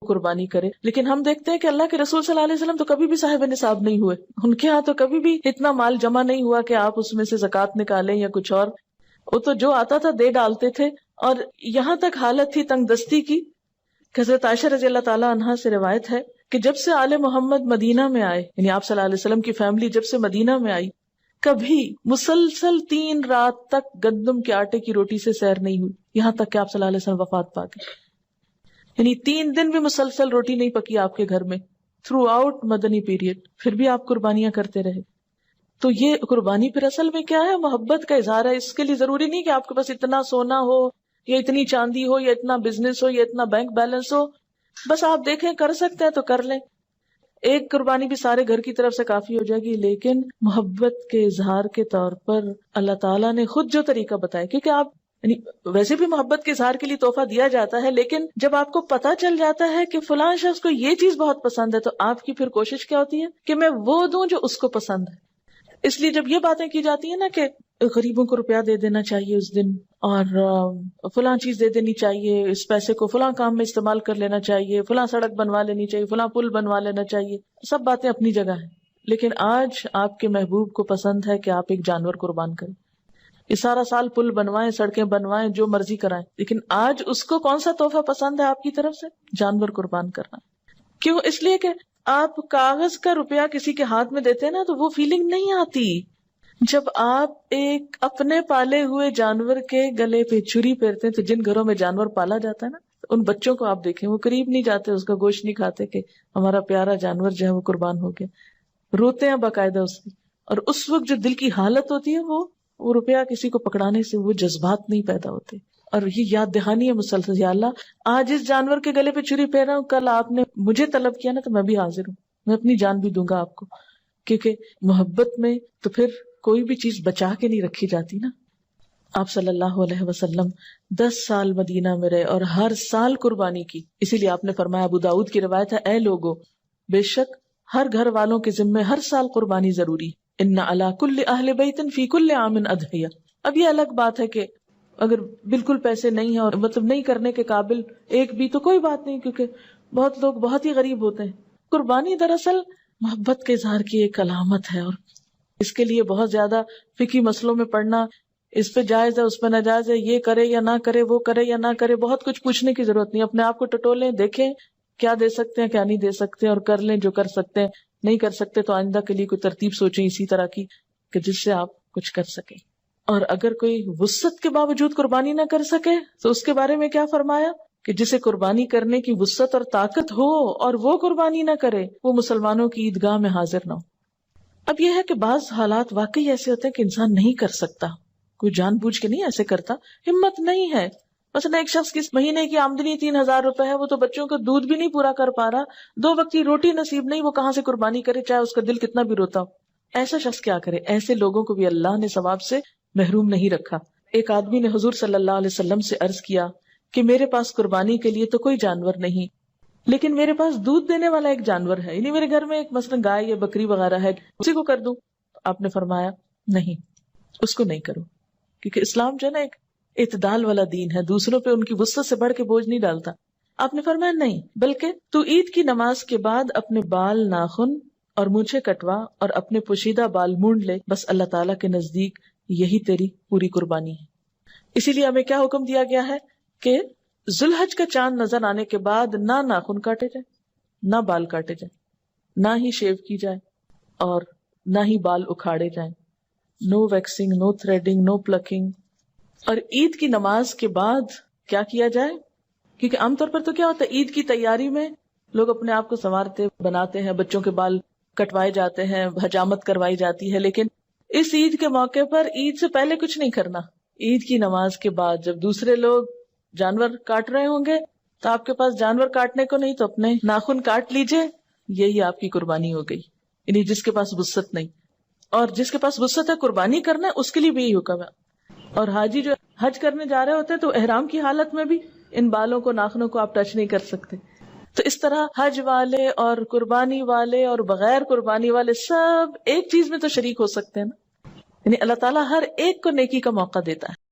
قربانی کرے. لیکن ہم دیکھتے ہیں کہ اللہ کے رسول صلی اللہ علیہ وسلم تو کبھی بھی صاحب نصاب نہیں ہوئے. ان کے ہاں تو کبھی بھی اتنا مال جمع نہیں ہوا کہ آپ اس میں سے زکوٰۃ نکالیں یا کچھ اور. وہ تو جو آتا تھا دے ڈالتے تھے. اور یہاں تک حالت تھی تنگ دستی کی کہ حضرت عائشہ رضی اللہ تعالیٰ عنہا سے روایت ہے کہ جب سے آل محمد مدینہ میں آئے، یعنی آپ صلی اللہ علیہ وسلم کی فیملی جب سے مدینہ میں آئی، کبھی مسلسل 3 رات تک گندم کے آٹے کی روٹی سے سیر نہیں ہوئی، یہاں تک کہ آپ صلی اللہ علیہ وسلم وفات پا گئے. یعنی 3 دن بھی مسلسل روٹی نہیں پکی آپ کے گھر میں تھرو آؤٹ مدنی پیریڈ. پھر بھی آپ قربانیاں کرتے رہے. تو یہ قربانی پھر اصل میں کیا ہے؟ محبت کا اظہار ہے. اس کے لیے ضروری نہیں کہ آپ کے پاس اتنا سونا ہو یا اتنی چاندی ہو یا اتنا بزنس ہو یا اتنا بینک بیلنس ہو. بس آپ دیکھیں کر سکتے ہیں تو کر لیں. ایک قربانی بھی سارے گھر کی طرف سے کافی ہو جائے گی. لیکن محبت کے اظہار کے طور پر اللہ تعالیٰ نے خود جو طریقہ بتایا، کیونکہ آپ یعنی ویسے بھی محبت کے اظہار کے لیے تحفہ دیا جاتا ہے، لیکن جب آپ کو پتا چل جاتا ہے کہ فلاں شخص کو یہ چیز بہت پسند ہے تو آپ کی پھر کوشش کیا ہوتی ہے کہ میں وہ دوں جو اس کو پسند ہے. اس لیے جب یہ باتیں کی جاتی ہیں نا کہ غریبوں کو روپیہ دے دینا چاہیے اس دن، اور فلاں چیز دے دینی چاہیے، اس پیسے کو فلاں کام میں استعمال کر لینا چاہیے، فلاں سڑک بنوا لینی چاہیے، فلاں پل بنوا لینا چاہیے، سب باتیں اپنی جگہ ہیں. لیکن آج آپ کے محبوب کو پسند ہے کہ آپ ایک جانور قربان کریں. یہ سارا سال پل بنوائیں، سڑکیں بنوائیں، جو مرضی کرائیں، لیکن آج اس کو کون سا تحفہ پسند ہے آپ کی طرف سے؟ جانور قربان کرنا. کیوں؟ اس لیے کہ آپ کاغذ کا روپیہ کسی کے ہاتھ میں دیتے ہیں نا تو وہ فیلنگ نہیں آتی. جب آپ ایک اپنے پالے ہوئے جانور کے گلے پہ چھری پھیرتے ہیں، تو جن گھروں میں جانور پالا جاتا ہے نا، ان بچوں کو آپ دیکھیں وہ قریب نہیں جاتے، اس کا گوشت نہیں کھاتے کہ ہمارا پیارا جانور جو ہے وہ قربان ہو گیا. روتے ہیں باقاعدہ اس کی. اور اس وقت جو دل کی حالت ہوتی ہے وہ روپیہ کسی کو پکڑانے سے وہ جذبات نہیں پیدا ہوتے. اور یہ یاد دہانی ہے مسلسل، یا اللہ آج اس جانور کے گلے پہ چھری پھیر رہا ہوں، کل آپ نے مجھے طلب کیا نا تو میں بھی حاضر ہوں، میں اپنی جان بھی دوں گا آپ کو. کیونکہ محبت میں تو پھر کوئی بھی چیز بچا کے نہیں رکھی جاتی نا. آپ صلی اللہ علیہ وسلم 10 سال مدینہ میں رہے اور ہر سال قربانی کی. اسی لیے آپ نے فرمایا، ابو داؤد کی روایت ہے، اے لوگو، بے شک ہر گھر والوں کے ذمے ہر سال قربانی ضروری. ان علی کل اہل بیت فی کل عام اضحیہ. اب یہ الگ بات ہے کہ اگر بالکل پیسے نہیں ہیں اور مطلب نہیں کرنے کے قابل ایک بھی، تو کوئی بات نہیں، کیونکہ بہت لوگ بہت ہی غریب ہوتے ہیں. قربانی دراصل محبت کے اظہار کی ایک علامت ہے، اور اس کے لیے بہت زیادہ فقہی مسئلوں میں پڑھنا، اس پہ جائز ہے اس پہ ناجائز ہے، یہ کرے یا نہ کرے، وہ کرے یا نہ کرے، بہت کچھ پوچھنے کی ضرورت نہیں. اپنے آپ کو ٹٹولیں، دیکھیں کیا دے سکتے ہیں کیا نہیں دے سکتے، اور کر لیں جو کر سکتے ہیں. نہیں کر سکتے تو آئندہ کے لیے کوئی ترتیب سوچیں اسی طرح کی کہ جس سے آپ کچھ کر سکیں. اور اگر کوئی وسعت کے باوجود قربانی نہ کر سکے تو اس کے بارے میں کیا فرمایا کہ جسے قربانی کرنے کی وسعت اور طاقت ہو اور وہ قربانی نہ کرے، وہ مسلمانوں کی عیدگاہ میں حاضر نہ ہو. اب یہ ہے کہ بعض حالات واقعی ایسے ہوتے ہیں کہ انسان نہیں کر سکتا، کوئی جان بوجھ کے نہیں ایسے کرتا، ہمت نہیں ہے. مثلا ایک شخص کی مہینے کی آمدنی 3,000 روپے ہے، وہ تو بچوں کا دودھ بھی نہیں پورا کر پا رہا، 2 وقت کی روٹی نصیب نہیں، وہ کہاں سے قربانی کرے چاہے اس کا دل کتنا بھی روتا ہو. ایسا شخص کیا کرے؟ ایسے لوگوں کو بھی اللہ نے ثواب سے محروم نہیں رکھا. ایک آدمی نے حضور صلی اللہ علیہ وسلم سے عرض کیا کہ میرے پاس قربانی کے لیے تو کوئی جانور نہیں، لیکن میرے پاس دودھ دینے والا ایک جانور ہے، یعنی میرے گھر میں ایک مثلا گائے یا بکری وغیرہ ہے، اسی کو کر دوں؟ آپ نے فرمایا نہیں، اس کو نہیں کرو، کیونکہ اسلام جو ہے نا ایک اعتدال والا دین ہے، دوسروں پہ ان کی وسعت سے بڑھ کے بوجھ نہیں ڈالتا. آپ نے فرمایا نہیں، بلکہ تو عید کی نماز کے بعد اپنے بال، ناخن اور مونچھیں کٹوا اور اپنے پوشیدہ بال مونڈ لے، بس اللہ تعالیٰ کے نزدیک یہی تیری پوری قربانی ہے. اسی لیے ہمیں کیا حکم دیا گیا ہے کہ ذوالحج کا چاند نظر آنے کے بعد نہ ناخن کاٹے جائیں، نہ بال کاٹے جائیں، نہ ہی شیو کی جائے، اور نہ ہی بال اکھاڑے جائیں. نو ویکسنگ، نو تھریڈنگ، نو پلکنگ. اور عید کی نماز کے بعد کیا کیا جائے؟ کیونکہ عام طور پر تو کیا ہوتا ہے، عید کی تیاری میں لوگ اپنے آپ کو سنوارتے بناتے ہیں، بچوں کے بال کٹوائے جاتے ہیں، حجامت کروائی جاتی ہے. لیکن اس عید کے موقع پر عید سے پہلے کچھ نہیں کرنا. عید کی نماز کے بعد جب دوسرے لوگ جانور کاٹ رہے ہوں گے تو آپ کے پاس جانور کاٹنے کو نہیں تو اپنے ناخن کاٹ لیجئے، یہی آپ کی قربانی ہو گئی. یعنی جس کے پاس وسعت نہیں، اور جس کے پاس وسعت ہے قربانی کرنا ہے، اس کے لیے بھی یہی حکم ہے. اور حاجی جو حج کرنے جا رہے ہوتے ہیں تو احرام کی حالت میں بھی ان بالوں کو، ناخنوں کو آپ ٹچ نہیں کر سکتے. تو اس طرح حج والے اور قربانی والے اور بغیر قربانی والے سب ایک چیز میں تو شریک ہو سکتے ہیں نا. یعنی اللہ تعالیٰ ہر ایک کو نیکی کا موقع دیتا ہے.